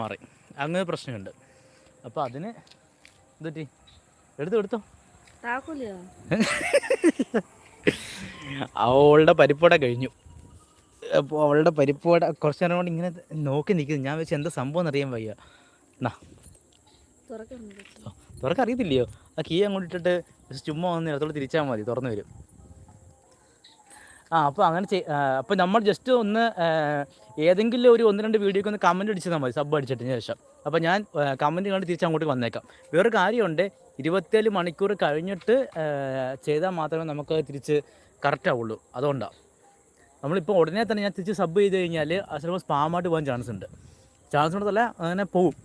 മാറി അങ്ങനെ പ്രശ്നമുണ്ട്. അപ്പോൾ അതിന് എന്തുപറ്റി? എടുത്തോ അവളുടെ പരിപ്പോടെ കഴിഞ്ഞു. അപ്പോൾ അവളുടെ പരിപ്പോടെ കുറച്ച് നേരം കൊണ്ട് ഇങ്ങനെ നോക്കി നിൽക്കുന്നു. ഞാൻ വെച്ച് എന്താ സംഭവം എന്നറിയാൻ വയ്യ. എന്നാ തുറക്കാൻ അറിയത്തില്ലയോ? ആ കീ അങ്ങോട്ട് ഇട്ടിട്ട് ചുമ്മാ വന്ന് ഇടത്തോട് തിരിച്ചാൽ മതി, തുറന്നു വരും. അപ്പോൾ അങ്ങനെ അപ്പോൾ നമ്മൾ ജസ്റ്റ് ഒന്ന് ഏതെങ്കിലും ഒരു 1-2 വീഡിയോക്ക് ഒന്ന് കമൻറ്റ് അടിച്ചാൽ മതി, സബ് അടിച്ചിട്ടതിന് ശേഷം. അപ്പോൾ ഞാൻ കമൻറ്റ് കണ്ട് തിരിച്ച് അങ്ങോട്ട് വന്നേക്കാം. വേറൊരു കാര്യമുണ്ട്, 24 മണിക്കൂർ കഴിഞ്ഞിട്ട് ചെയ്താൽ മാത്രമേ നമുക്ക് തിരിച്ച് കറക്റ്റ് ആവുള്ളൂ. അതുകൊണ്ടാണ് നമ്മളിപ്പോൾ ഉടനെ തന്നെ ഞാൻ തിരിച്ച് സബ് ചെയ്ത് കഴിഞ്ഞാൽ അത് ചിലപ്പോൾ സ്പാമായിട്ട് പോകാൻ ചാൻസ് ഉണ്ടല്ല, അങ്ങനെ പോവും.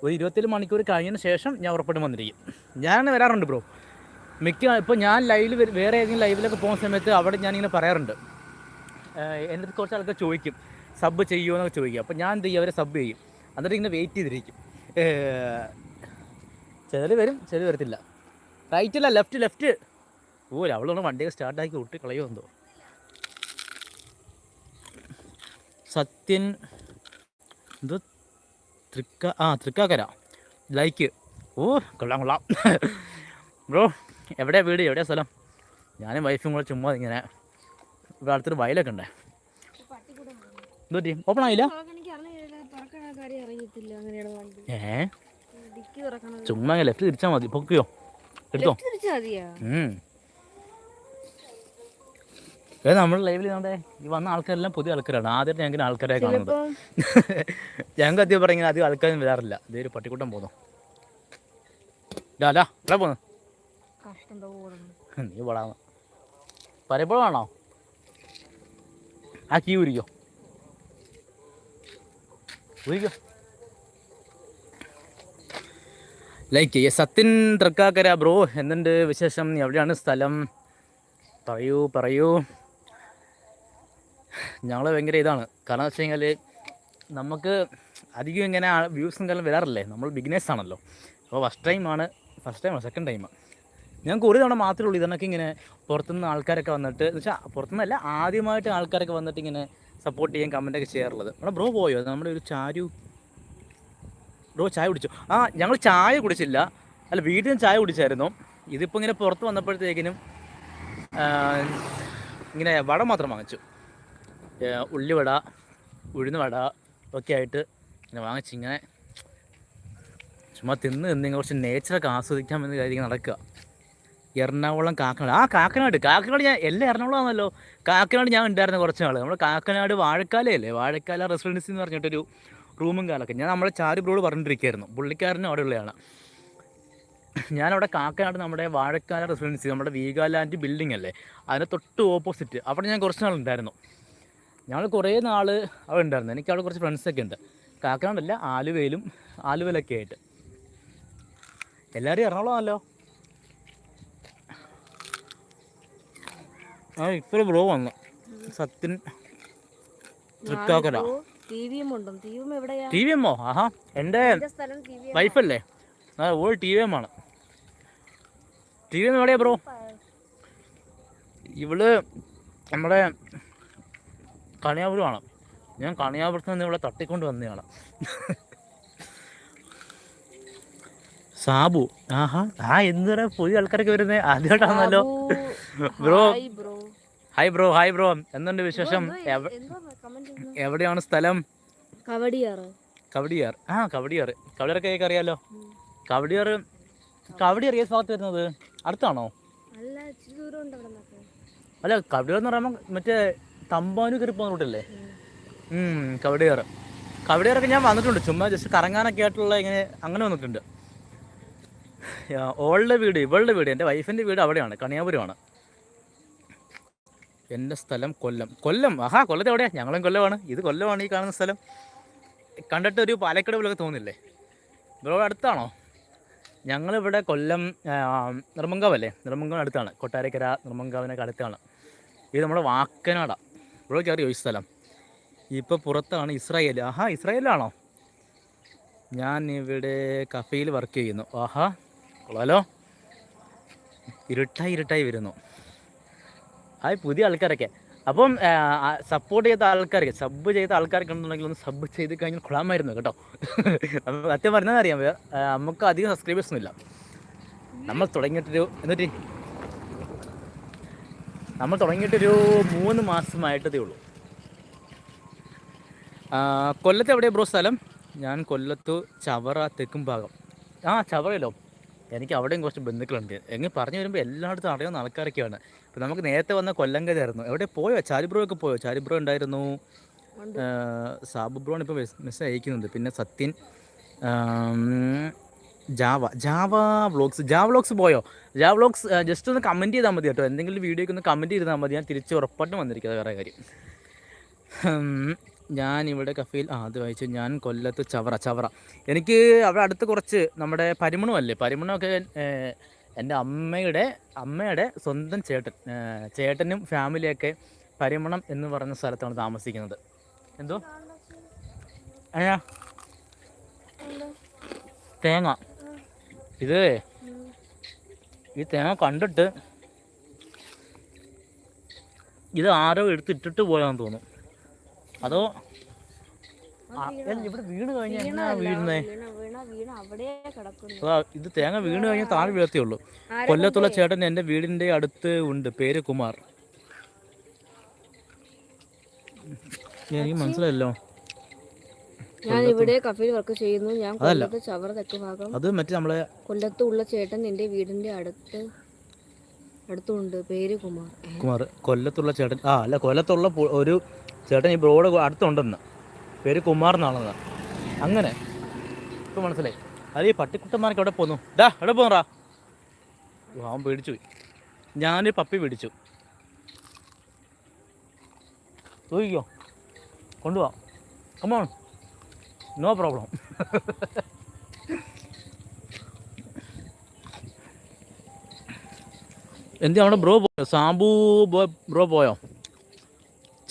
ഒരു 24 മണിക്കൂർ കഴിഞ്ഞതിന് ശേഷം ഞാൻ ഉറപ്പായിട്ടും വന്നിരിക്കും. ഞാനങ്ങനെ വരാറുണ്ട് ബ്രോ. ഇപ്പോൾ ഞാൻ ലൈവിൽ വേറെ ഏതെങ്കിലും ലൈവിലൊക്കെ പോകുന്ന സമയത്ത് അവിടെ ഞാനിങ്ങനെ പറയാറുണ്ട്. എൻ്റെ അടുത്ത് കുറച്ച് ആൾക്കാർ ചോദിക്കും സബ് ചെയ്യുമോ എന്നൊക്കെ ചോദിക്കും. അപ്പോൾ ഞാൻ എന്ത് ചെയ്യും, അവരെ സബ് ചെയ്യും. എന്നിട്ട് ഇങ്ങനെ വെയിറ്റ് ചെയ്തിരിക്കും. ചിലർ വരും, ചിലർ വരത്തില്ല. റൈറ്റല്ല, ലെഫ്റ്റ്. അവളൊന്ന് വണ്ടിയൊക്കെ സ്റ്റാർട്ടാക്കി ഒട്ടി കളയോ എന്തോ. സത്യൻ എന്തോ തൃക്കാക്കര ലൈക്ക്. കൊള്ളാം ബ്രോ. എവിടെയാണ് വീട്, എവിടെയാണ് സ്ഥലം? ഞാനും വൈഫും കൂടെ ചുമ്മാ ഇങ്ങനെ ഇവിടെ അടുത്തൊരു വയലൊക്കെ ഉണ്ടേ. എന്തോ ഓപ്പൺ ആയില്ല? ചുമ്മാ ലെഫ്റ്റ് തിരിച്ചാൽ മതി. പൊക്കിയോ എടുത്തോ. നമ്മുടെ ലൈവിൽ ഈ വന്ന ആൾക്കാരെല്ലാം പുതിയ ആൾക്കാരാണ്. ആദ്യമായിട്ട് ഞങ്ങൾക്ക് ആൾക്കാരെ കാണുന്നത്. ഞങ്ങൾക്ക് അധികം പറഞ്ഞാൽ അധികം ആൾക്കാരും വരാറില്ല. ഇതേ ഒരു പട്ടിക്കൂട്ടം പോന്നു. ഇവിടെ പോന്നു നീ പോടാന്ന് പരപ്പോഴാണോ? ആ കീ ഉരിക്കോ ലൈക്ക് ചെയ്യ. സത്യൻ തൃക്കാക്കര ബ്രോ, എന്തുണ്ട് വിശേഷം? എവിടെയാണ് സ്ഥലം? പറയൂ. ഞങ്ങൾ ഭയങ്കര ഇതാണ്. കാരണം വെച്ച് കഴിഞ്ഞാൽ നമുക്ക് അധികം ഇങ്ങനെ വ്യൂസും കാലം വരാറില്ലേ. നമ്മൾ ബിഗിനേഴ്സ് ആണല്ലോ. അപ്പോൾ സെക്കൻഡ് ടൈമാണ്. ഞാൻ കുറേ തവണ മാത്രമേ ഉള്ളൂ ഇതൊക്കെ ഇങ്ങനെ പുറത്തുനിന്ന് ആൾക്കാരൊക്കെ വന്നിട്ട്, എന്ന് വെച്ചാൽ പുറത്തുനിന്നല്ല, ആദ്യമായിട്ട് ആൾക്കാരൊക്കെ വന്നിട്ട് ഇങ്ങനെ സപ്പോർട്ട് ചെയ്യാൻ കമൻറ്റൊക്കെ ചെയ്യാറുള്ളത്. നമ്മുടെ ബ്രോ പോയോ? നമ്മുടെ ഒരു ബ്രോ ചായ കുടിച്ചു? ഞങ്ങൾ ചായ കുടിച്ചില്ല. അല്ല, വീട്ടിൽ നിന്ന് ചായ കുടിച്ചായിരുന്നു. ഇതിപ്പോൾ ഇങ്ങനെ പുറത്ത് വന്നപ്പോഴത്തേക്കിനും ഇങ്ങനെ വട മാത്രം വാങ്ങിച്ചു. ഉള്ളിവട, ഉഴുന്നുവട ഒക്കെ ആയിട്ട് ഇങ്ങനെ വാങ്ങിച്ചിങ്ങനെ ചുമ്മാ തിന്ന് കുറച്ച് നേച്ചറൊക്കെ ആസ്വദിക്കാമെന്ന് കാര്യം നടക്കുക. എറണാകുളം കാക്കനാട് ഞാൻ എല്ലാം എറണാകുളമാണല്ലോ. കാക്കനാട് ഞാൻ ഉണ്ടായിരുന്നു കുറച്ച് നാൾ. നമ്മൾ കാക്കനാട് വാഴക്കാല റെസിഡൻസി എന്ന് പറഞ്ഞിട്ടൊരു റൂമും കാലൊക്കെ ഞാൻ നമ്മളെ ചാരു ബ്രോഡ് പറഞ്ഞിട്ടിരിക്കുകയായിരുന്നു. പുള്ളിക്കാരനും അവിടെ ഉള്ളതാണ്. ഞാനവിടെ കാക്കനാട് നമ്മുടെ വാഴക്കാല റെസിഡൻസി, നമ്മുടെ വീഗാലാൻഡ് ബിൽഡിംഗ് അല്ലേ, അതിന് തൊട്ട് ഓപ്പോസിറ്റ് അവിടെ ഞാൻ കുറച്ച് നാളുണ്ടായിരുന്നു. ഞങ്ങൾ കുറേ നാൾ അവിടെ ഉണ്ടായിരുന്നു. എനിക്ക് അവിടെ കുറച്ച് ഫ്രണ്ട്സൊക്കെ ഉണ്ട്. കാക്കനാടല്ല, ആലുവയിലൊക്കെ ആയിട്ട്. എല്ലാവരും എറണാകുളമാണല്ലോ. ഇപ്പോൾ ബ്രോ വന്നു. സത്യൻ തൃക്കാക്കര. ടി വി എമ്മോ? എൻ്റെ വൈഫല്ലേ, ഓൾ ടി വി എമ്മാണ്. ടി വി എം എവിടെയാ ബ്രോ? ഇവള് നമ്മുടെ കണിയാപുരമാണ്. ഞാൻ കണിയാപുരത്ത് നിന്ന് ഇവിടെ തട്ടിക്കൊണ്ട് വന്നതാണ്. സാബു. എന്തുവരെ പുതിയ ആൾക്കാരൊക്കെ വരുന്നത് ആദ്യമായിട്ടാണല്ലോ. Hi bro. എന്തുണ്ട് വിശേഷം? എവിടെയാണ് സ്ഥലം? കവടിയാർ. കവടിയാറൊക്കെ അറിയാലോ. കവടിയാർ ഏത് ഭാഗത്ത് വരുന്നത്? അടുത്താണോ? അല്ല, കവടിയാർ എന്ന് പറയുമ്പോൾ മറ്റേ തമ്പാനു കയറി പോകുന്ന റൂട്ടല്ലേ? കവടിയാറൊക്കെ ഞാൻ വന്നിട്ടുണ്ട്. ചുമ്മാ ജസ്റ്റ് കറങ്ങാനൊക്കെ ആയിട്ടുള്ള ഇങ്ങനെ അങ്ങനെ വന്നിട്ടുണ്ട്. ഇവളുടെ വീട് എൻ്റെ വൈഫിൻ്റെ വീട് അവിടെയാണ്, കണിയാപുരമാണ്. എൻ്റെ സ്ഥലം കൊല്ലം. കൊല്ലത്ത് എവിടെയാണ്? ഞങ്ങളും കൊല്ലമാണ്. ഇത് കൊല്ലമാണ് ഈ കാണുന്ന സ്ഥലം. കണ്ടിട്ട് ഒരു പാലക്കാട് പോലൊക്കെ തോന്നില്ലേ ബ്രോ? അടുത്താണോ? ഞങ്ങളിവിടെ കൊല്ലം നെടുമങ്കാവല്ലേ, നെടുമങ്കാവ് അടുത്താണ്. കൊട്ടാരക്കര നെടുമങ്കാവിനൊക്കെ അടുത്താണ്. ഇത് നമ്മുടെ വാക്കനാടാണ്. ബ്രോയ്ക്ക് അറിയോ ഈ സ്ഥലം? ഇപ്പോൾ പുറത്താണ്, ഇസ്രായേൽ. ഇസ്രായേലാണോ? ഞാൻ ഇവിടെ കഫേയിൽ വർക്ക് ചെയ്യുന്നു. കൊള്ളാലോ. ഇരുട്ടായി വരുന്നു. പുതിയ ആൾക്കാരൊക്കെ അപ്പം സപ്പോർട്ട് ചെയ്ത ആൾക്കാർക്ക്, സബ് ചെയ്ത ആൾക്കാർക്ക് ഉണ്ടെന്നുണ്ടെങ്കിൽ ഒന്ന് സബ് ചെയ്ത് കഴിഞ്ഞാൽ കൊള്ളാമായിരുന്നു കേട്ടോ. സത്യം പറഞ്ഞതെന്നറിയാം, നമുക്ക് അധികം സബ്സ്ക്രൈബേഴ്സൊന്നും ഇല്ല. നമ്മൾ തുടങ്ങിയിട്ടൊരു 3 മാസമായിട്ടതേ ഉള്ളൂ. കൊല്ലത്ത് എവിടെയാണ് ബ്രോ സ്ഥലം? ഞാൻ കൊല്ലത്ത് ചവറ തെക്കും ഭാഗം. ചവറയല്ലോ. എനിക്ക് അവിടെയും കുറച്ച് ബന്ധുക്കളുണ്ട്. എങ്ങനെ പറഞ്ഞു വരുമ്പോൾ എല്ലായിടത്തും അറിയാവുന്ന ആൾക്കാരൊക്കെയാണ്. ഇപ്പോൾ നമുക്ക് നേരത്തെ വന്ന കൊല്ലങ്കരായിരുന്നു. എവിടെ പോയോ? ചാലിബ്രോ ഒക്കെ പോയോ? ചാലിബ്രോ ഉണ്ടായിരുന്നു, സാബു ബ്രോൺ ഇപ്പോൾ മെസ്സേജ് അയക്കുന്നുണ്ട്, പിന്നെ സത്യൻ, ജാവ വ്ളോഗ്സ് പോയോ? ജാവ വ്ളോഗ്സ് ജസ്റ്റ് ഒന്ന് കമൻറ്റ് ചെയ്താൽ മതി കേട്ടോ. എന്തെങ്കിലും വീഡിയോയ്ക്ക് ഒന്ന് കമൻറ്റ് ചെയ്താൽ മതി. ഞാൻ തിരിച്ച് ഉറപ്പായിട്ടും വന്നിരിക്കുന്നത് വേറെ കാര്യം. ഞാൻ ഇവിടെ കഫയിൽ അത് വായിച്ചു. ഞാൻ കൊല്ലത്ത് ചവറ. എനിക്ക് അവിടെ അടുത്ത് കുറച്ച് നമ്മുടെ പരിമണമല്ലേ, പരിമണമൊക്കെ എൻ്റെ അമ്മയുടെ സ്വന്തം ചേട്ടനും ഫാമിലിയൊക്കെ പരിമണം എന്ന് പറഞ്ഞ സ്ഥലത്താണ് താമസിക്കുന്നത്. എന്തോ തേങ്ങ ഈ തേങ്ങ കണ്ടിട്ട് ഇത് ആരോ എടുത്തിട്ടിട്ട് പോയാന്ന് തോന്നും. അതോ ഇവിടെ വീണ് കഴിഞ്ഞാൽ എന്നാ വീഴുന്നേ? ഇത് തേങ്ങ വീണ് കഴിഞ്ഞാൽ താഴെ വീഴത്തേയുള്ളൂ. കൊല്ലത്തുള്ള ചേട്ടൻ എൻ്റെ വീടിൻ്റെ അടുത്ത് ഉണ്ട്, പേര് കുമാർ. എനിക്ക് മനസ്സിലായല്ലോ. ഞാൻ ഇവിടെ കഫയിൽ വർക്ക് ചെയ്യുന്നു. ഞാൻ കൊല്ലത്ത് ചവറ തെക്ക് ഭാഗം. അത് മറ്റേ നമ്മളെ കൊല്ലത്തുള്ള ചേട്ടൻ എൻ്റെ വീടിൻ്റെ അടുത്തുണ്ട്, പേര് കുമാർ. കൊല്ലത്തുള്ള ചേട്ടൻ അല്ല, കൊല്ലത്തുള്ള ഒരു ചേട്ടൻ ഈ ബ്രോഡ് അടുത്തുണ്ടെന്ന്, പേര് കുമാർ എന്നാണെന്ന്. അങ്ങനെ ഇപ്പം മനസ്സിലായി. അത് ഈ പട്ടിക്കുട്ടന്മാർക്ക് എവിടെ പോന്നു? എവിടെ പോന്നറാ? അവൻ പേടിച്ചു പോയി. ഞാനൊരു പപ്പി പിടിച്ചു. ചോദിക്കോ? കൊണ്ടുപോവാം. Come on, no problem. എന്താണ് ബ്രോ പോയോ? സാബു ബ്രോ പോയോ?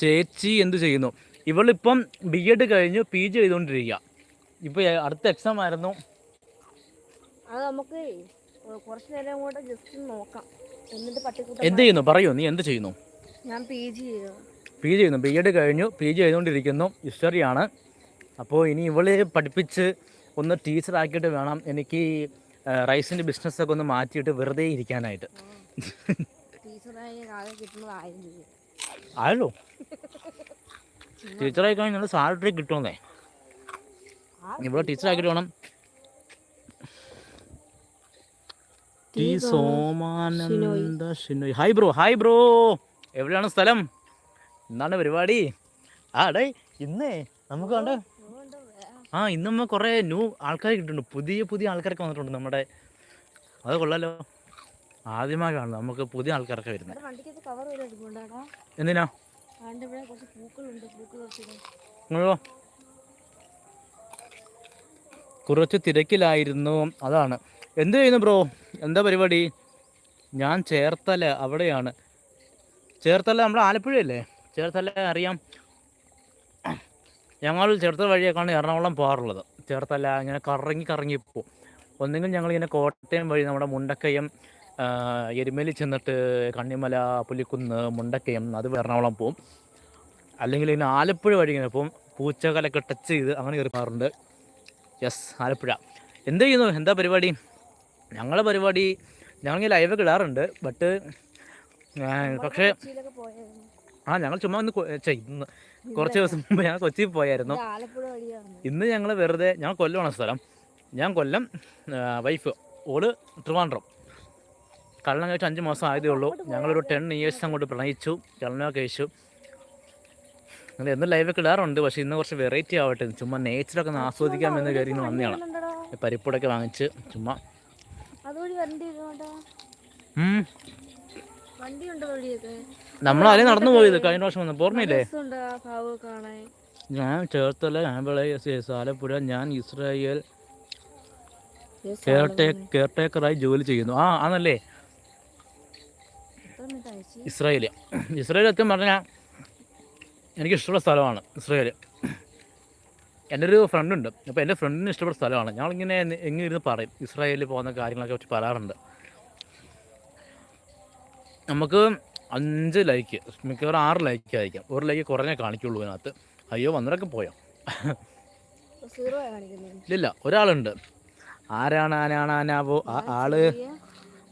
ചേച്ചി എന്ത് ചെയ്യുന്നു? ഇവളിപ്പം BEd കഴിഞ്ഞു PG ചെയ്തുകൊണ്ടിരിക്കുക. ഇപ്പോൾ അടുത്ത എക്സാം ആയിരുന്നു. അത് നമുക്ക് കുറച്ച് നേരം കൂടെ ജസ്റ്റ് നോക്കാം. എന്ത് ചെയ്യുന്നു പറയൂ, നീ എന്ത് ചെയ്യുന്നു? ഞാൻ PG ചെയ്യുന്നു. BEd കഴിഞ്ഞു, PG ചെയ്തുകൊണ്ടിരിക്കുന്നു. ഹിസ്റ്ററിയാണ്. അപ്പോൾ ഇനി ഇവളെ പഠിപ്പിച്ച് ഒന്ന് ടീച്ചറാക്കിയിട്ട് വേണം എനിക്ക് റൈസിൻ്റെ ബിസിനസ്സൊക്കെ ഒന്ന് മാറ്റിയിട്ട് വെറുതെ ഇരിക്കാനായിട്ട്. ആയല്ലോ, ടീച്ചറായി കഴിഞ്ഞാൽ സാലറി കിട്ടുമെന്നേ. ഇവിടെ ടീച്ചറാക്കിയിട്ട് വേണം. സോമാനന്ദ ഷിനോയ്, ഹായ് ബ്രോ. എവിടെയാണ് സ്ഥലം? എന്താണ് പരിപാടി? ഡേ ഇന്നേ നമുക്ക് കണ്ട് ഇന്ന് നമ്മൾ കുറേ ന്യൂ ആൾക്കാർ കിട്ടുന്നുണ്ട്. പുതിയ ആൾക്കാരൊക്കെ വന്നിട്ടുണ്ട് നമ്മുടെ. അത് കൊള്ളാലോ, ആദ്യമായി കാണുന്നത്. നമുക്ക് പുതിയ ആൾക്കാരൊക്കെ വരുന്നത്. എന്തിനാ? കുറച്ച് തിരക്കിലായിരുന്നു, അതാണ്. എന്ത് ചെയ്യുന്നു ബ്രോ? എന്താ പരിപാടി? ഞാൻ ചേർത്തല, അവിടെയാണ്. ചേർത്തല നമ്മുടെ ആലപ്പുഴയല്ലേ? ചേർത്തല അറിയാം. ഞങ്ങൾ ചേർത്തല വഴിയൊക്കെയാണ് എറണാകുളം പോകാറുള്ളത്. ചേർത്തല ഇങ്ങനെ കറങ്ങി പോകും. ഒന്നെങ്കിൽ ഞങ്ങളിങ്ങനെ കോട്ടയം വഴി നമ്മുടെ മുണ്ടക്കയം, എരുമേലി ചെന്നിട്ട് കണ്ണിമല, പുലിക്കുന്ന്, മുണ്ടക്കയം, അത് എറണാകുളം പോവും. അല്ലെങ്കിൽ ഇങ്ങനെ ആലപ്പുഴ വഴി ഇങ്ങനെ പോവും. പൂച്ചകലൊക്കെ ടച്ച് ചെയ്ത് അങ്ങനെ കയറിക്കാറുണ്ട്. യെസ്, ആലപ്പുഴ. എന്ത് ചെയ്യുന്നു? എന്താ പരിപാടി? ഞങ്ങളുടെ പരിപാടി ഞങ്ങളിങ്ങനെ ലൈവൊക്കെ ഇടാറുണ്ട്. പക്ഷേ ഞങ്ങൾ ചുമ്മാ ഒന്ന് ഇന്ന് കുറച്ച് ദിവസം മുമ്പ് ഞങ്ങൾ കൊച്ചിയിൽ പോയായിരുന്നു. ഇന്ന് ഞങ്ങൾ വെറുതെ, ഞങ്ങൾ കൊല്ലമാണ് സ്ഥലം. ഞാൻ കൊല്ലം, വൈഫ് ഓള് ട്രിവാൻഡ്രം. കല്യാണം കഴിച്ച് 5 മാസം ആയതേ ഉള്ളൂ. ഞങ്ങളൊരു 10 years അങ്ങോട്ട് പ്രണയിച്ചു, കല്യാണം കഴിച്ചു. ഞങ്ങൾ എന്നും ലൈവൊക്കെ ഇടാറുണ്ട്. പക്ഷേ ഇന്ന് കുറച്ച് വെറൈറ്റി ആവട്ടെ, ചുമ്മാ നേച്ചറൊക്കെ ഒന്ന് ആസ്വദിക്കാമെന്ന് കരുതി വന്നതാണ്. പരിപ്പൂടൊക്കെ വാങ്ങിച്ച് ചുമ്മാ. നമ്മളതിൽ നടന്നു പോയത് കഴിഞ്ഞ വർഷം വന്നു, ഓർമ്മയില്ലേ? ഞാൻ ചേർത്തല, ആലപ്പുഴ. ഞാൻ ഇസ്രായേൽ കെയർടേക്കറായി ജോലി ചെയ്യുന്നു. ആണല്ലേ? ഇസ്രായേൽ സത്യം പറഞ്ഞാൽ എനിക്കിഷ്ടമുള്ള സ്ഥലമാണ് ഇസ്രായേൽ. എൻ്റെ ഒരു ഫ്രണ്ടുണ്ട്. അപ്പോൾ എൻ്റെ ഫ്രണ്ടിന് ഇഷ്ടപ്പെട്ട സ്ഥലമാണ്. ഞങ്ങളിങ്ങനെ എങ്ങനെ ഇരുന്ന് പറയും, ഇസ്രായേലിൽ പോകുന്ന കാര്യങ്ങളൊക്കെ വെച്ച് പറയാറുണ്ട്. നമുക്ക് 5 ലൈക്ക്, മിക്കവാറും 6 ലൈക്ക് ആയിരിക്കാം. 1 ലൈക്ക് കുറഞ്ഞേ കാണിക്കുള്ളൂ ഇതിനകത്ത്. അയ്യോ വന്നവരൊക്കെ പോയോ? ഇല്ല, ഒരാളുണ്ട്. ആരാണാനാവോ ആ ആള്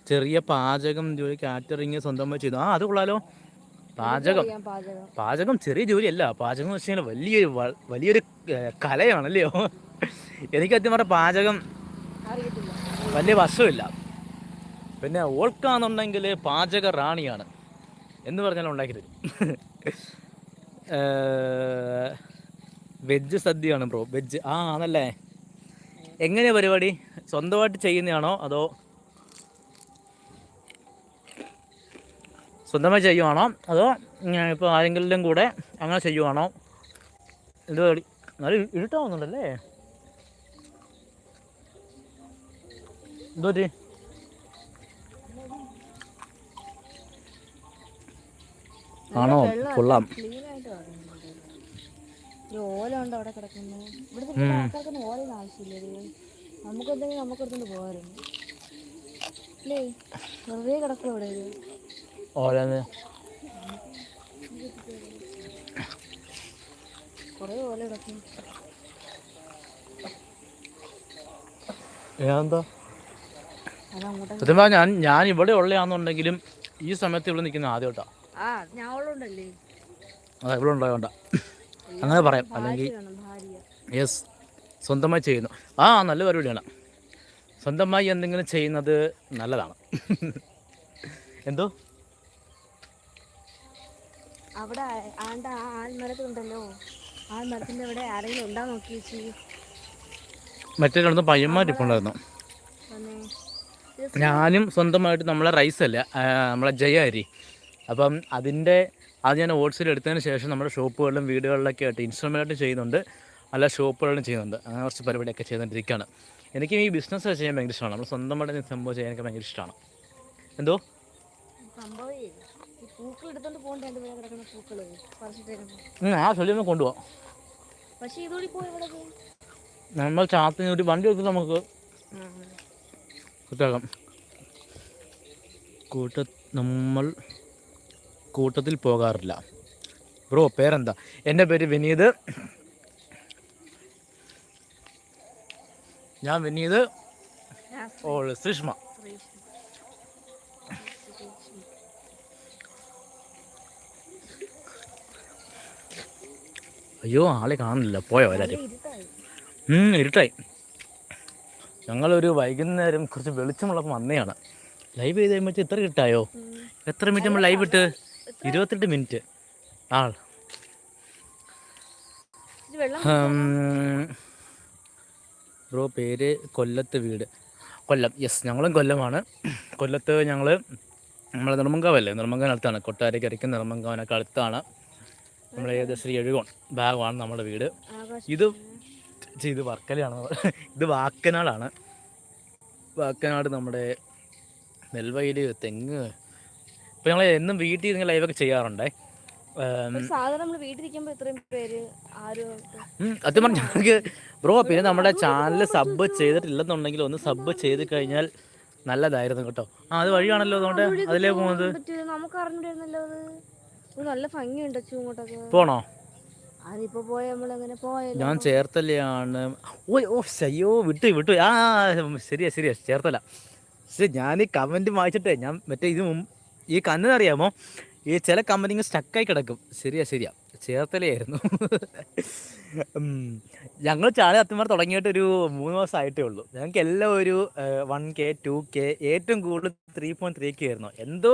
ചെറിയ പാചകം ജോലി, കാറ്ററിങ് സ്വന്തമായി ചെയ്തു. അത് കൊള്ളാലോ. പാചകം ചെറിയ ജോലിയല്ല. പാചകം എന്ന് വെച്ച് കഴിഞ്ഞാൽ വലിയൊരു കലയാണല്ലയോ. എനിക്ക് സത്യം പറഞ്ഞ പാചകം വലിയ വശമില്ല. പിന്നെ ഓൾക്കാന്നുണ്ടെങ്കിൽ പാചക റാണിയാണ് എന്ന് പറഞ്ഞാൽ ഉണ്ടാക്കി തരും. വെജ് സദ്യയാണ് ബ്രോ, വെജ്. ആണല്ലേ. എങ്ങനെയാ പരിപാടി? സ്വന്തമായിട്ട് ചെയ്യുന്നതാണോ അതോ സ്വന്തമായി ചെയ്യുവാണോ അതോ ഇപ്പോൾ ആരെങ്കിലും കൂടെ അങ്ങനെ ചെയ്യുവാണോ? എന്ത് പരിപാടി? നല്ല ഇരുട്ടാവുന്നുണ്ടല്ലേ. എന്തോ ആണോ? കൊള്ളാം. ഓല ഉണ്ട് അവിടെ കിടക്കുന്നു. ഇവിടുത്തെ ആൾക്കാർക്കൊന്നും ഓലൊന്നും ആവശ്യമില്ലേ? നമുക്കെന്തെങ്കിലും നമുക്കെടുത്തോണ്ട് പോകാറുണ്ട് അല്ലേ? വെറുതെ കിടക്കും ഇവിടെ. ഓലന്ന് കുറേ ഓല കിടക്കും. എന്താ സത്യം പറഞ്ഞാൽ ഞാൻ ഇവിടെ ഉള്ളയാണെന്നുണ്ടെങ്കിലും ഈ സമയത്ത് ഇവിടെ നിൽക്കുന്ന ആദ്യമായിട്ടാ. അതാ ഇവിടെ ഉണ്ടായോണ്ട അങ്ങനെ പറയാം. അല്ലെങ്കിൽ യെസ്, സ്വന്തമായി ചെയ്യുന്നു. നല്ല പരിപാടിയാണ്. സ്വന്തമായി എന്തെങ്കിലും ചെയ്യുന്നത് നല്ലതാണ്. എന്തോ അവിടെ ആൽമരത്തുണ്ടല്ലോ, ആൽമരത്തിൻ്റെ അവിടെ ആരെങ്കിലും ഉണ്ടാ നോക്കി വെച്ച്. മറ്റേ കിടന്ന് പയ്യന്മാരിപ്പുണ്ടായിരുന്നു. ഞാനും സ്വന്തമായിട്ട് നമ്മളെ റൈസല്ല, നമ്മളെ ജയ അരി. അപ്പം അത് ഞാൻ ഓട്സിൽ എടുത്തതിന് ശേഷം നമ്മുടെ ഷോപ്പുകളിലും വീടുകളിലൊക്കെ ആയിട്ട് ഇൻസ്ട്രുമെൻ്റായിട്ട് ചെയ്യുന്നുണ്ട്, അല്ല ഷോപ്പുകളിലും ചെയ്യുന്നുണ്ട്. അങ്ങനെ കുറച്ച് പരിപാടിയൊക്കെ ചെയ്തുകൊണ്ടിരിക്കുകയാണ്. എനിക്ക് ഈ ബിസിനസ് ചെയ്യാൻ ഭയങ്കര ഇഷ്ടമാണ്. നമ്മൾ സ്വന്തമായിട്ട് സംഭവം ചെയ്യാൻ എനിക്ക് ഭയങ്കര ഇഷ്ടമാണ്. എന്തോ ചൊല്ലിയൊന്ന് കൊണ്ടുപോകാം. നമ്മൾ ചാത്തിന് ഒരു വണ്ടി എടുത്ത് നമുക്ക് കിട്ടാം. നമ്മൾ കൂട്ടത്തിൽ പോകാറില്ല. ബ്രോ പേരെന്താ? എൻ്റെ പേര് വിനീത്. ഞാൻ വിനീത്. ശ്രീഷ്മ. അയ്യോ ആളെ കാണുന്നില്ല, പോയോ എല്ലാവരും? ഇരുട്ടായി. ഞങ്ങളൊരു വൈകുന്നേരം കുറച്ച് വെളിച്ചമുള്ളപ്പോൾ വന്നതാണ്. ലൈവ് ചെയ്ത് കഴിയുമ്പോൾ ഇത്ര കിട്ടായോ? എത്ര മിനിറ്റ് നമ്മൾ ലൈവ് ഇട്ട്? 28 മിനിറ്റ്. ബ്രോ പേര് കൊല്ലത്ത്, വീട് കൊല്ലം. യെസ്, ഞങ്ങളും കൊല്ലമാണ്. കൊല്ലത്ത് നമ്മളെ നെടുമങ്കാവല്ലേ, നെടുമങ്കാവിനടുത്താണ്. കൊട്ടാരക്കരയ്ക്ക് നെടുമങ്കാവിനൊക്കെ അടുത്താണ്. നമ്മൾ ഏകദേശം എഴുകോൺ ഭാഗമാണ് നമ്മുടെ വീട്. ഇത് വർക്കലയാണ്. ഇത് വാക്കനാടാണ്. വാക്കനാട് നമ്മുടെ നെൽവയൽ, തെങ്ങ്. ഇപ്പോൾ ഞങ്ങൾ എന്നും വീട്ടിൽ ഇരുന്ന് ലൈവൊക്കെ ചെയ്യാറുണ്ടേ. സത്യം പറഞ്ഞാൽ ഞങ്ങൾക്ക് ബ്രോ പിന്നെ നമ്മുടെ ചാനൽ സബ് ചെയ്തിട്ടില്ലെന്നുണ്ടെങ്കിൽ ഒന്ന് സബ് ചെയ്ത് കഴിഞ്ഞാൽ നല്ലതായിരുന്നു കേട്ടോ. അത് വഴിയാണല്ലോ, അതുകൊണ്ട് അതിലേ പോകുന്നത്. പോണോ? ഞാൻ ചേർത്തലയാണ്. അയ്യോ വിട്ടു. ശരിയാ ചേർത്തല. പക്ഷെ ഞാൻ ഈ കമൻറ്റ് വായിച്ചിട്ടേ ഞാൻ മറ്റേ ഈ കണ്ണിനറിയാമോ, ഈ ചില കമ്പനിങ്ങൾ സ്റ്റക്കായി കിടക്കും. ശരിയാ ചേർത്തലയായിരുന്നു. ഞങ്ങൾ ചാനൽ അത്യമാർ തുടങ്ങിയിട്ട് ഒരു 3 മാസമായിട്ടേ ഉള്ളൂ. ഞങ്ങൾക്ക് എല്ലാം ഒരു 1K 2K, ഏറ്റവും കൂടുതൽ 3.3K ആയിരുന്നു. എന്തോ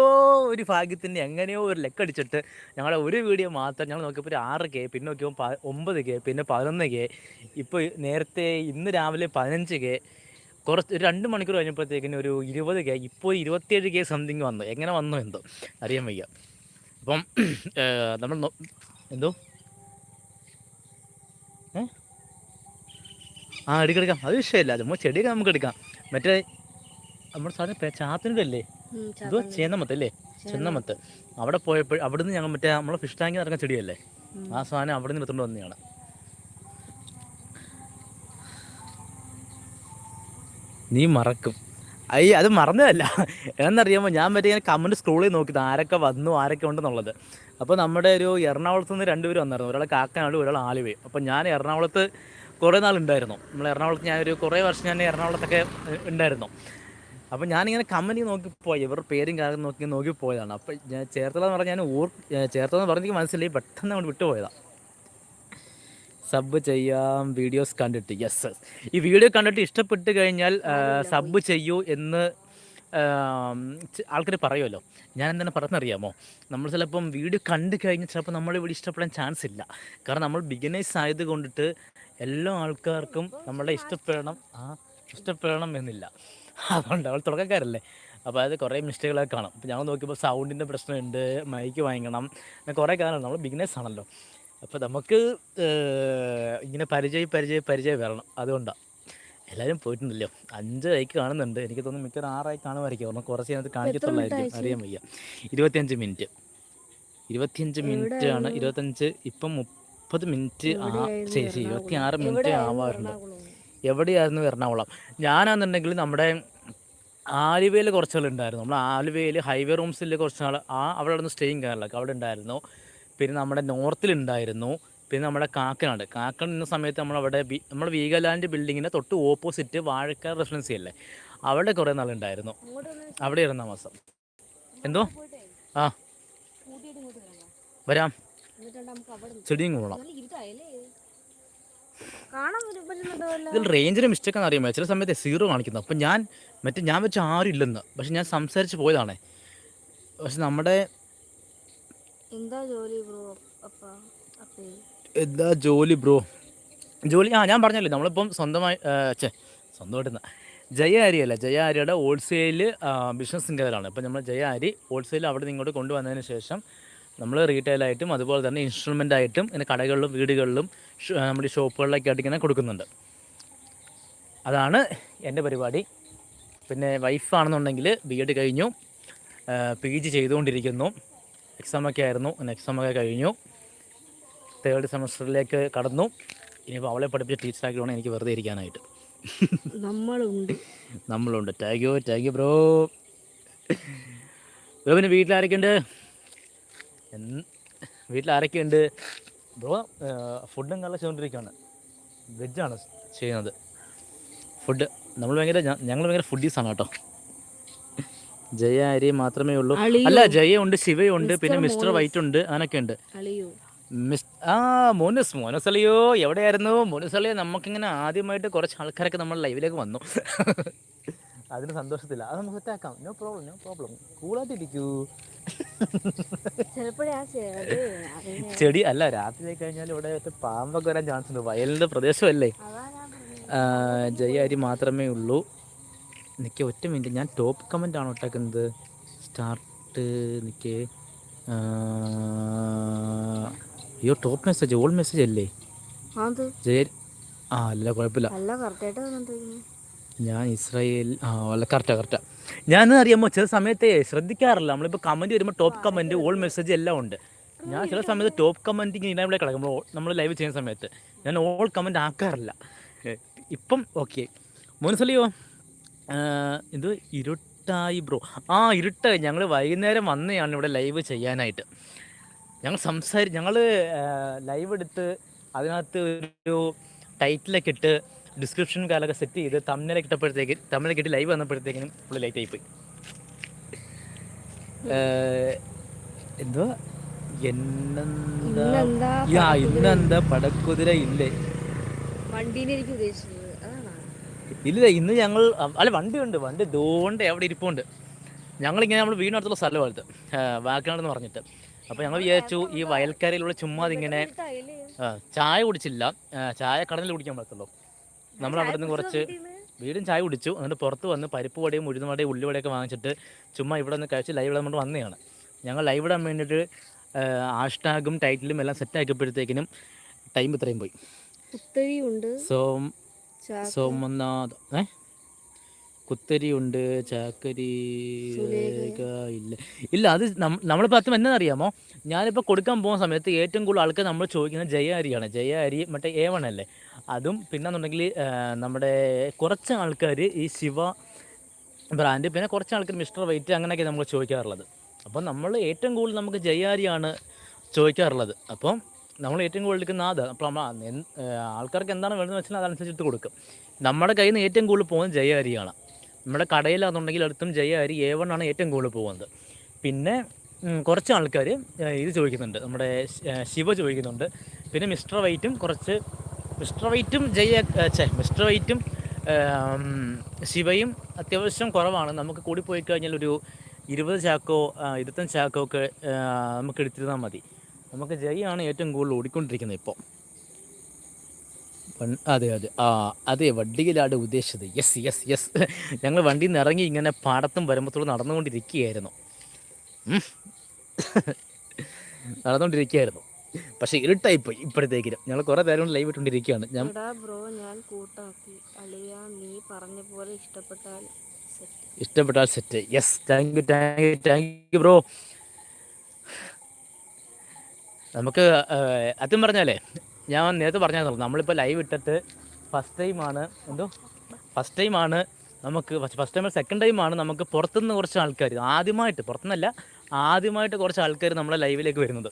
ഒരു ഭാഗ്യത്തിൻ്റെ എങ്ങനെയോ ഒരു ലെക്കടിച്ചിട്ട് ഞങ്ങളുടെ ഒരു വീഡിയോ മാത്രം ഞങ്ങൾ നോക്കിയപ്പോൾ ഒരു 6K, പിന്നെ നോക്കിയപ്പോൾ 9K, പിന്നെ 11K, ഇപ്പോൾ നേരത്തെ ഇന്ന് രാവിലെ 15K, ഒരു 2 മണിക്കൂർ കഴിഞ്ഞപ്പോഴത്തേക്കിന് ഒരു 20K, ഇപ്പോൾ 27K സംതിങ് വന്നു. എങ്ങനെ വന്നോ എന്തോ അറിയാൻ വയ്യ. അപ്പം നമ്മൾ എന്തോ എടുക്കാം, അത് വിഷയമില്ല. ചുമ്മാ ചെടിയൊക്കെ നമുക്ക് എടുക്കാം. മറ്റേ നമ്മുടെ സാധനം ചാത്തിനല്ലേ, എന്തോ ചേന്നമത്തല്ലേ, ചെന്നമത്ത്. അവിടെ പോയപ്പോൾ അവിടുന്ന് ഞങ്ങൾ മറ്റേ നമ്മളെ ഫിഷ് ടാങ്കിൽ ഇറങ്ങുന്ന ചെടിയല്ലേ, ആ സാധനം അവിടെ നിന്ന് എടുത്തുകൊണ്ട് വന്നതാണ്. നീ മറക്കും. അത് മറന്നതല്ല. എന്നറിയാമോ, ഞാൻ മറ്റേ ഇങ്ങനെ കമൻറ്റ് സ്ക്രോൾ ചെയ്ത് നോക്കിയത് ആരൊക്കെ വന്നു ആരൊക്കെ ഉണ്ടെന്നുള്ളത്. അപ്പോൾ നമ്മുടെ ഒരു എറണാകുളത്ത് നിന്ന് 2 പേര് വന്നായിരുന്നു. ഒരാൾ കാക്കനാട്, ഒരാൾ ആലുവയും. അപ്പോൾ ഞാൻ എറണാകുളത്ത് കുറേ നാളുണ്ടായിരുന്നു. നമ്മൾ എറണാകുളത്ത് ഞാനൊരു കുറേ വർഷം ഞാൻ എറണാകുളത്തൊക്കെ ഉണ്ടായിരുന്നു. അപ്പോൾ ഞാനിങ്ങനെ കമൻറ്റ് നോക്കിപ്പോയി, ഇവരുടെ പേരും കാര്യം നോക്കി പോയതാണ്. അപ്പോൾ ഞാൻ ചേർത്തല എന്ന് പറഞ്ഞാൽ ചേർത്തല എന്ന് പറഞ്ഞെങ്കിൽ മനസ്സിലായി, പെട്ടെന്ന് അങ്ങോട്ട് വിട്ടുപോയതാണ്. സബ് ചെയ്യാം വീഡിയോസ് കണ്ടിട്ട്. യെസ്, ഈ വീഡിയോ കണ്ടിട്ട് ഇഷ്ടപ്പെട്ട് കഴിഞ്ഞാൽ സബ് ചെയ്യൂ എന്ന് ആൾക്കാർ പറയുമല്ലോ. ഞാൻ എന്താണ് പറയുന്നറിയാമോ, നമ്മൾ ചിലപ്പം വീഡിയോ കണ്ടു കഴിഞ്ഞാൽ ചിലപ്പോൾ നമ്മൾ ഇവിടെ ഇഷ്ടപ്പെടാൻ ചാൻസ് ഇല്ല. കാരണം നമ്മൾ ബിഗിനേഴ്സ് ആയത് കൊണ്ടിട്ട് എല്ലാ ആൾക്കാർക്കും നമ്മളെ ഇഷ്ടപ്പെടണം എന്നില്ല. അതുകൊണ്ട് അവൾ തുടക്കക്കാരല്ലേ, അപ്പോൾ അത് കുറേ മിസ്റ്റേക്കുകളൊക്കെ കാണും. അപ്പോൾ ഞങ്ങൾ നോക്കിയപ്പോൾ സൗണ്ടിൻ്റെ പ്രശ്നമുണ്ട്, മൈക്ക് വാങ്ങിക്കണം, അങ്ങനെ കുറേ കാര്യങ്ങൾ. നമ്മൾ ബിഗിനേഴ്സ് ആണല്ലോ, അപ്പോൾ നമുക്ക് ഇങ്ങനെ പരിചയം വരണം. അതുകൊണ്ടാണ് എല്ലാവരും പോയിട്ടുണ്ടല്ലോ. 5 ലൈക്ക് കാണുന്നുണ്ട്. എനിക്ക് തോന്നുന്നു മിക്കവാറും 6 ആയി കാണുമായിരിക്കും. കാരണം കുറച്ച് അതിനകത്ത് കാണിക്കത്തുള്ളായിരിക്കും, അറിയാൻ വയ്യ. 25 മിനിറ്റ് ആണ്. 25 ഇപ്പം 30 മിനിറ്റ് ശരി 26 മിനിറ്റ് ആവാറുണ്ട്. എവിടെയായിരുന്നു? എറണാകുളം. ഞാനാണെന്നുണ്ടെങ്കിൽ നമ്മുടെ ആലുവയിൽ കുറച്ച് നാളുണ്ടായിരുന്നു. നമ്മൾ ആലുവയിൽ ഹൈവേ റൂംസിൽ കുറച്ച് നാൾ അവിടെ നിന്ന് സ്റ്റേയും കാര്യങ്ങളൊക്കെ അവിടെ ഉണ്ടായിരുന്നു. പിന്നെ നമ്മുടെ നോർത്തിലുണ്ടായിരുന്നു. പിന്നെ നമ്മുടെ കാക്കനാട് നിന്ന സമയത്ത് നമ്മളവിടെ നമ്മുടെ വീഗാലാൻഡ് ബിൽഡിങ്ങിൻ്റെ തൊട്ട് ഓപ്പോസിറ്റ് വാഴക്കാർ റെസിഡൻസി അല്ലേ, അവിടെ കുറേ നാളുണ്ടായിരുന്നു. അവിടെ ഇരുന്ന മാസം. എന്തോ വരാം, ചെടിയും പോകണം. ഇതിൽ റേഞ്ചിന് മിസ്റ്റേക്കാണെന്ന് അറിയാമോ, ചില സമയത്ത് 0 കാണിക്കുന്നു. അപ്പം ഞാൻ വെച്ച ആരും ഇല്ലെന്ന്, പക്ഷെ ഞാൻ സംസാരിച്ച് പോയതാണേ. പക്ഷെ നമ്മുടെ എന്താ ജോലി ബ്രോ, ഞാൻ പറഞ്ഞല്ലേ, നമ്മളിപ്പം സ്വന്തമായിട്ട് ജയ അരിയല്ല, ജയ അരിയുടെ ഹോൾസെയിൽ ബിസിനസ്സിൻ്റെ ഇതിലാണ്. ഇപ്പം നമ്മൾ ജയ അരി ഹോൾസെയിൽ അവിടെ നിന്ന് ഇങ്ങോട്ട് കൊണ്ടുവന്നതിന് ശേഷം നമ്മൾ റീറ്റെയിലായിട്ടും അതുപോലെ തന്നെ ഇൻസ്ട്രുമെൻ്റ് ആയിട്ടും ഇങ്ങനെ കടകളിലും വീടുകളിലും നമ്മുടെ ഷോപ്പുകളിലൊക്കെ ആയിട്ട് ഇങ്ങനെ കൊടുക്കുന്നുണ്ട്. അതാണ് എൻ്റെ പരിപാടി. പിന്നെ വൈഫാണെന്നുണ്ടെങ്കിൽ BEd കഴിഞ്ഞു, PG ചെയ്തുകൊണ്ടിരിക്കുന്നു. എക്സാമൊക്കെ ആയിരുന്നു, എക്സാമൊക്കെ കഴിഞ്ഞു, 3rd സെമസ്റ്ററിലേക്ക് കടന്നു. ഇനിയിപ്പോൾ അവളെ പഠിപ്പിച്ച ടീച്ചറാക്കി വേണം എനിക്ക് വെറുതെ ഇരിക്കാനായിട്ട്. നമ്മളുണ്ട്. Thank you bro. പിന്നെ വീട്ടിലാരൊക്കെയുണ്ട് ബ്രോ? ഫുഡും നല്ല ചെയ്തുകൊണ്ടിരിക്കുകയാണ്. വെജാണ് ചെയ്യുന്നത് ഫുഡ്. ഞങ്ങൾ ഭയങ്കര ഫുഡീസാണ് കേട്ടോ. ജയ അരി മാത്രമേ ഉള്ളൂ? അല്ല, ജയ ഉണ്ട്, ശിവയുണ്ട്, പിന്നെ മിസ്റ്റർ വൈറ്റ് ഉണ്ട്, അങ്ങനെയൊക്കെ ഉണ്ട്. മോനസ് അളിയോ, എവിടെയായിരുന്നു മോനസ് അളിയോ? നമുക്കിങ്ങനെ ആദ്യമായിട്ട് കുറച്ച് ആൾക്കാരൊക്കെ നമ്മൾ ലൈവിലേക്ക് വന്നു. അതിന് സന്തോഷത്തില്ല. അത് നമുക്ക് സെറ്റാക്കാം. No problem. കൂളായിട്ടിരിക്കൂ. ചെടി അല്ല, രാത്രി കഴിഞ്ഞാൽ ഇവിടെ പാമ്പൊക്കെ വരാൻ ചാൻസ് ഉണ്ട്. വയലിൻ്റെ പ്രദേശമല്ലേ. ജയ അരി മാത്രമേ ഉള്ളൂ. നിൽക്കുക, ഒറ്റ മിനിറ്റ്. ഞാൻ ടോപ്പ് കമൻ്റ് ആണോ ഇട്ടേക്കുന്നത്? സ്റ്റാർട്ട് നിൽക്കേ. അയ്യോ, ടോപ്പ് മെസ്സേജ്, ഓൾ മെസ്സേജ് അല്ലേ ജയ? അല്ല, കുഴപ്പമില്ല. ഞാൻ ഇസ്രായേൽ. അല്ല, കറക്റ്റാ. ഞാൻ അറിയാമോ, ചില സമയത്ത് ശ്രദ്ധിക്കാറില്ല. നമ്മളിപ്പോൾ കമൻറ്റ് വരുമ്പോൾ ടോപ്പ് കമൻറ്റ്, ഓൾ മെസ്സേജ് എല്ലാം ഉണ്ട്. ഞാൻ ചില സമയത്ത് ടോപ്പ് കമൻറ്റിങ് ഇവിടെ കിടക്കും. നമ്മൾ ലൈവ് ചെയ്യുന്ന സമയത്ത് ഞാൻ ഓൾ കമൻറ്റ് ആക്കാറില്ല. ഇപ്പം ഓക്കെ. മോനസലിയോ, ഇത് ഇരുട്ടായി ബ്രോ. ഇരുട്ടായി. ഞങ്ങൾ വൈകുന്നേരം വന്നെയാണ് ഇവിടെ ലൈവ് ചെയ്യാനായിട്ട്. ഞങ്ങൾ ലൈവ് എടുത്ത് അതിനകത്ത് ഒരു ടൈറ്റിലൊക്കെ ഇട്ട് ഡിസ്ക്രിപ്ഷൻ കാലൊക്കെ സെറ്റ് ചെയ്ത് തമിഴിലൊക്കെ ഇട്ട് ലൈവ് വന്നപ്പോഴത്തേക്കിനും ഫുള്ള് ലൈറ്റ് ആയിപ്പോയി. എന്തോ ഇന്നെന്താ പടക്കുതിര ഇല്ലേ? ഇല്ല, ഇന്ന് ഞങ്ങൾ വണ്ടിയുണ്ട്. വണ്ടി ദോണ്ട് അവിടെ ഇരിപ്പുണ്ട്. ഞങ്ങളിങ്ങനെ നമ്മൾ വീടിനടുത്തുള്ള സ്ഥലമായിട്ട് വാക്കാണെന്ന് പറഞ്ഞിട്ട്. അപ്പോൾ ഞങ്ങൾ വിചാരിച്ചു ഈ വയൽക്കരയിലൂടെ ചുമ്മാ ഇങ്ങനെ ചായ കുടിച്ചില്ല. ചായ കടലിൽ കുടിക്കാൻ പറ്റുള്ളൂ. നമ്മൾ അവിടെ നിന്ന് കുറച്ച് വീടും ചായ കുടിച്ചു. എന്നിട്ട് പുറത്ത് വന്ന് പരിപ്പ് വടയും ഉഴുന്നുവടയും ഉള്ളിവടയൊക്കെ വാങ്ങിച്ചിട്ട് ചുമ്മാ ഇവിടെ നിന്ന് കഴിച്ച് ലൈവ് ഇടാൻ വേണ്ടി വന്നതാണ്. ഞങ്ങൾ ലൈവ് ഇടാൻ വേണ്ടിയിട്ട് ഹാഷ്ടാഗും ടൈറ്റിലും എല്ലാം സെറ്റ് ആക്കിയപ്പോഴത്തേക്കിനും ടൈം ഇത്രയും പോയി. സോമനാഥ് കുത്തരിയുണ്ട്, ചാക്കരി ഇല്ല. അത് നമ്മളിപ്പോൾ അത്യം എന്താണെന്നറിയാമോ, ഞാനിപ്പോൾ കൊടുക്കാൻ പോകുന്ന സമയത്ത് ഏറ്റവും കൂടുതൽ ആൾക്കാർ നമ്മൾ ചോദിക്കുന്നത് ജയ അരിയാണ്. ജയ അരി മറ്റേ A1 അല്ലേ, അതും. പിന്നെന്നുണ്ടെങ്കിൽ നമ്മുടെ കുറച്ച് ആൾക്കാർ ഈ ബ്രാൻഡ്. പിന്നെ കുറച്ച് ആൾക്കാർ മിസ്റ്റർ വൈറ്റ് അങ്ങനെയൊക്കെ നമ്മൾ ചോദിക്കാറുള്ളത്. അപ്പം നമ്മൾ ഏറ്റവും കൂടുതൽ നമുക്ക് ജയാരിയാണ് ചോദിക്കാറുള്ളത്. അപ്പം നമ്മൾ ഏറ്റവും കൂടുതൽ എടുക്കുന്ന അത്. അപ്പോൾ നമ്മൾ ആൾക്കാർക്ക് എന്താണ് വേണ്ടതെന്ന് വെച്ചാൽ അതനുസരിച്ചിട്ട് കൊടുക്കും. നമ്മുടെ കയ്യിൽ നിന്ന് ഏറ്റവും കൂടുതൽ പോകുന്നത് ജയാരിയാണ്. നമ്മുടെ കടയിലാണെന്നുണ്ടെങ്കിൽ അടുത്തും ജയാരി A1 ആണ് ഏറ്റവും കൂടുതൽ പോകുന്നത്. പിന്നെ കുറച്ച് ആൾക്കാർ ഇത് ചോദിക്കുന്നുണ്ട്, നമ്മുടെ ശിവ ചോദിക്കുന്നുണ്ട്. പിന്നെ മിസ്റ്റർ വൈറ്റും മിസ്റ്റർ വൈറ്റും ശിവയും അത്യാവശ്യം കുറവാണ്. നമുക്ക് കൂടിപ്പോയി കഴിഞ്ഞാൽ ഒരു 20 ചാക്കോ 25 ചാക്കോ ഒക്കെ നമുക്ക് എടുത്തിരുന്നാൽ മതി. നമുക്ക് ജയാണ് ഏറ്റവും കൂടുതൽ ഓടിക്കൊണ്ടിരിക്കുന്നത് ഇപ്പോൾ. അതെ അതെ വണ്ടിയിലാണ് ഉദ്ദേശിച്ചത്. യെസ് ഞങ്ങൾ വണ്ടിയിൽ നിന്ന് ഇറങ്ങി ഇങ്ങനെ പാടത്തും വരുമ്പത്തോടെ നടന്നുകൊണ്ടിരിക്കുകയായിരുന്നു. പക്ഷേ ഇരുട്ടായിപ്പോയി ഇപ്പോഴത്തേക്കിനും. ഞങ്ങൾ കുറേ നേരം കൊണ്ട് ലൈവ് ഇട്ടുകൊണ്ടിരിക്കുകയാണ്. ഞാൻ കൂട്ടാക്കി അളിയ, നീ പറഞ്ഞ പോലെ ഇഷ്ടപ്പെട്ടാൽ set. Yes, thank you bro. നമുക്ക് അതും പറഞ്ഞാലേ, ഞാൻ നേരത്തെ പറഞ്ഞാൽ നമ്മളിപ്പോൾ ലൈവ് ഇട്ടിട്ട് ഫസ്റ്റ് ടൈമാണ് നമുക്ക് സെക്കൻഡ് ടൈമാണ് നമുക്ക് പുറത്തുനിന്ന് കുറച്ച് ആൾക്കാർ ആദ്യമായിട്ട് കുറച്ച് ആൾക്കാർ നമ്മളെ ലൈവിലേക്ക് വരുന്നത്.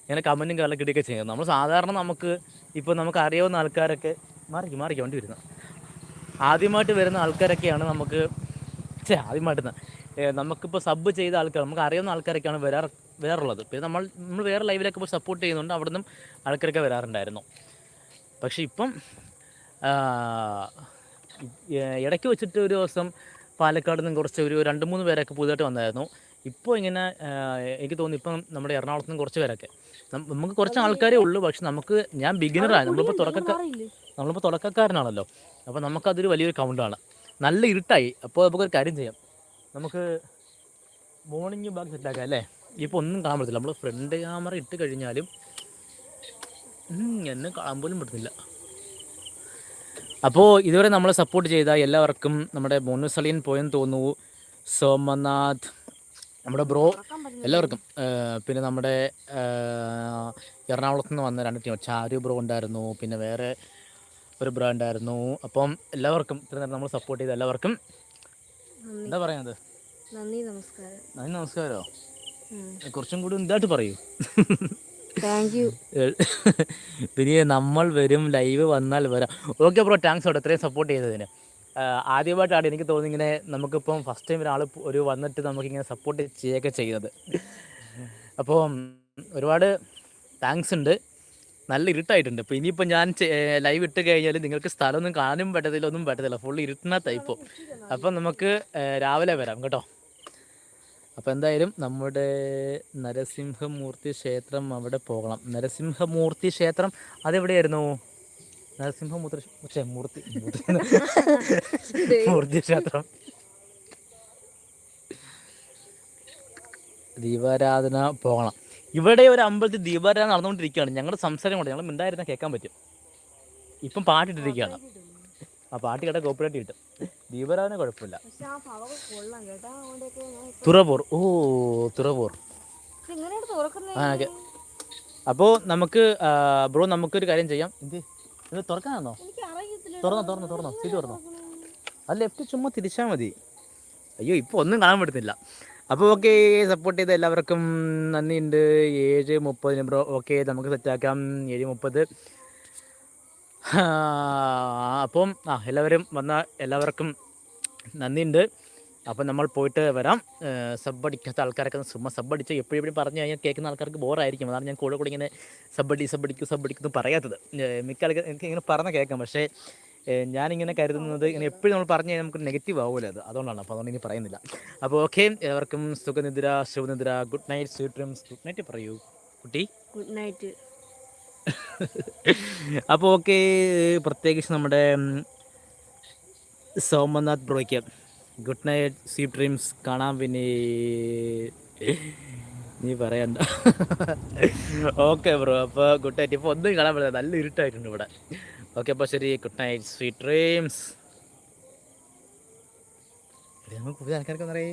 ഇങ്ങനെ കമൻറ്റും കാര്യങ്ങളൊക്കെ ഇടുകയൊക്കെ ചെയ്യുന്നത്. നമ്മൾ സാധാരണ നമുക്ക് അറിയാവുന്ന ആൾക്കാരൊക്കെ മാറിക്ക് വണ്ടി വരുന്നത്. ആദ്യമായിട്ട് വരുന്ന ആൾക്കാരൊക്കെയാണ് നമുക്കിപ്പോൾ സബ് ചെയ്ത ആൾക്കാർ, നമുക്ക് അറിയാവുന്ന ആൾക്കാരൊക്കെയാണ് വരാറുള്ളത്. പിന്നെ നമ്മൾ വേറെ ലൈവിലൊക്കെ പോയി സപ്പോർട്ട് ചെയ്യുന്നുണ്ട്, അവിടെ നിന്നും ആൾക്കാരൊക്കെ വരാറുണ്ടായിരുന്നു. പക്ഷേ ഇപ്പം ഇടയ്ക്ക് വെച്ചിട്ട് ഒരു ദിവസം പാലക്കാട് നിന്നും കുറച്ച് ഒരു 2-3 പേരൊക്കെ പുതുതായിട്ട് വന്നായിരുന്നു. ഇപ്പോൾ ഇങ്ങനെ എനിക്ക് തോന്നുന്നു ഇപ്പം നമ്മുടെ എറണാകുളത്ത് നിന്ന് കുറച്ച് പേരൊക്കെ, നമുക്ക് കുറച്ച് ആൾക്കാരേ ഉള്ളൂ. പക്ഷെ ഞാൻ ബിഗിനറാണ്, നമ്മളിപ്പോൾ തുടക്കക്കാരനാണല്ലോ. അപ്പോൾ നമുക്കതൊരു വലിയൊരു കൗണ്ടാണ്. നല്ല ഇരുട്ടായി. അപ്പോൾ നമുക്കൊരു കാര്യം ചെയ്യാം, നമുക്ക് മോർണിംഗ് ബാഗ് സെറ്റാക്കാം അല്ലേ? ഇപ്പോൾ ഒന്നും കാണാൻ പറ്റത്തില്ല. നമ്മൾ ഫ്രണ്ട് ക്യാമറ ഇട്ട് കഴിഞ്ഞാലും എന്നെ കാണാൻ പോലും പറ്റുന്നില്ല. അപ്പോൾ ഇതുവരെ നമ്മളെ സപ്പോർട്ട് ചെയ്ത എല്ലാവർക്കും, നമ്മുടെ ബോണസളിയൻ പോയെന്ന് തോന്നുന്നു, സോമനാഥ്, നമ്മുടെ ബ്രോ, എല്ലാവർക്കും. പിന്നെ നമ്മുടെ എറണാകുളത്ത് നിന്ന് വന്ന 2 ടീം, ചാരു ബ്രോ ഉണ്ടായിരുന്നു, പിന്നെ വേറെ ഒരു ബ്രോ ഉണ്ടായിരുന്നു. അപ്പം എല്ലാവർക്കും, ഇത്ര നേരം നമ്മൾ സപ്പോർട്ട് ചെയ്ത എല്ലാവർക്കും എന്താ പറയുന്നത്, നന്ദി നമസ്കാരമോ? കുറച്ചും കൂടി ഇതായിട്ട് പറയൂ. Thank you. പിന്നെ നമ്മൾ വരും, ലൈവ് വന്നാൽ വരാം. ഓക്കെ ബ്രോ, താങ്ക്സ് അവിടെ ഇത്രയും സപ്പോർട്ട് ചെയ്തതിന്. ആദ്യമായിട്ടാണ് എനിക്ക് തോന്നുന്നു ഇങ്ങനെ നമുക്കിപ്പം ഫസ്റ്റ് ടൈം ഒരാൾ വന്നിട്ട് നമുക്കിങ്ങനെ സപ്പോർട്ട് ചെയ്യുകയൊക്കെ ചെയ്യുന്നത്. അപ്പോൾ ഒരുപാട് താങ്ക്സ് ഉണ്ട്. നല്ല ഇരുട്ടായിട്ടുണ്ട്. ഇപ്പോൾ ഇനിയിപ്പോൾ ഞാൻ ലൈവ് ഇട്ട് കഴിഞ്ഞാൽ നിങ്ങൾക്ക് സ്ഥലമൊന്നും കാണാനും പറ്റത്തില്ല, ഒന്നും പറ്റത്തില്ല, ഫുൾ ഇരുട്ടിനകത്തായി ഇപ്പോൾ. അപ്പം നമുക്ക് രാവിലെ വരാം കേട്ടോ. അപ്പോൾ എന്തായാലും നമ്മുടെ നരസിംഹമൂർത്തി ക്ഷേത്രം അവിടെ പോകണം. നരസിംഹമൂർത്തി ക്ഷേത്രം അതെവിടെയായിരുന്നു? മൂർത്തി ക്ഷേത്രം. ദീപാരാധന പോകണം. ഇവിടെ ഒരു അമ്പലത്തിൽ ദീപാരാധന നടന്നുകൊണ്ടിരിക്കുകയാണ്. ഞങ്ങളുടെ സംസാരം കൊണ്ട് ഞങ്ങൾ മിണ്ടായിരുന്ന കേൾക്കാൻ പറ്റും. ഇപ്പം പാട്ടിട്ടിരിക്കുകയാണ്. ആ പാട്ട് കേട്ടാൽ കോപ്പിറൈറ്റ് കിട്ടും. ദീപാരാധന കുഴപ്പമില്ല. തുറവൂർ ഓക്കെ. അപ്പോൾ നമുക്ക് ബ്രോ നമുക്കൊരു കാര്യം ചെയ്യാം. ഇത് തുറക്കാനാണോ? തുറന്നോ ഇത് തുറന്നോ. അത് ലെഫ്റ്റ് ചുമ്മാ തിരിച്ചാൽ മതി. അയ്യോ ഇപ്പോൾ ഒന്നും കാണാൻ പറ്റുന്നില്ല. അപ്പോൾ ഓക്കെ, സപ്പോർട്ട് ചെയ്ത എല്ലാവർക്കും നന്ദിയുണ്ട്. 7:30 ബ്രോ. ഓക്കെ, നമുക്ക് സെറ്റാക്കാം 7:30. അപ്പം എല്ലാവരും വന്ന എല്ലാവർക്കും നന്ദിയുണ്ട്. അപ്പം നമ്മൾ പോയിട്ട് വരാം. സബ്ബടിക്കാത്ത ആൾക്കാരൊക്കെ ചുമ്മാ സബ്ബടിച്ച് എപ്പോഴും പറഞ്ഞു കഴിഞ്ഞാൽ കേൾക്കുന്ന ആൾക്കാർക്ക് ബോറായിരിക്കും. അതാണ് ഞാൻ കൂടെ ഇങ്ങനെ സബ്ബടിക്കുന്നു പറയാത്തത്. മിക്ക ആൾക്കാർ എനിക്ക് ഇങ്ങനെ പറഞ്ഞ് കേൾക്കാം. പക്ഷേ ഞാനിങ്ങനെ കരുതുന്നത് ഇങ്ങനെ എപ്പോഴും നമ്മൾ പറഞ്ഞു കഴിഞ്ഞാൽ നമുക്ക് നെഗറ്റീവ് ആവുമല്ലോ അതുകൊണ്ടാണ്. അപ്പോൾ അതുകൊണ്ട് ഇനി പറയുന്നില്ല. അപ്പോൾ ഓക്കെ, എല്ലാവർക്കും സുഖനിദ്ര, ശുഭനിദ്ര, good night, sweet dreams. Good night പറയൂ കുട്ടി. Good night. അപ്പോൾ ഓക്കെ, പ്രത്യേകിച്ച് നമ്മുടെ സോമനാഥ് ബ്രോയ്ക്ക് ഗുഡ് നൈറ്റ്, സ്വീറ്റ് ഡ്രീംസ്. കാണാം പിന്നെ നീ പറയണ്ട. ഓക്കെ ബ്രോ, അപ്പോൾ ഗുഡ് നൈറ്റ്. ഇപ്പോൾ ഒന്നും കാണാൻ പറ്റില്ല, നല്ല ഇരുട്ടായിട്ടുണ്ട് ഇവിടെ. ഓക്കെ, അപ്പോൾ ശരി, ഗുഡ് നൈറ്റ്, സ്വീറ്റ് ഡ്രീംസ്. നമുക്ക് പുതിയ ആൾക്കാർക്ക് പറയേ.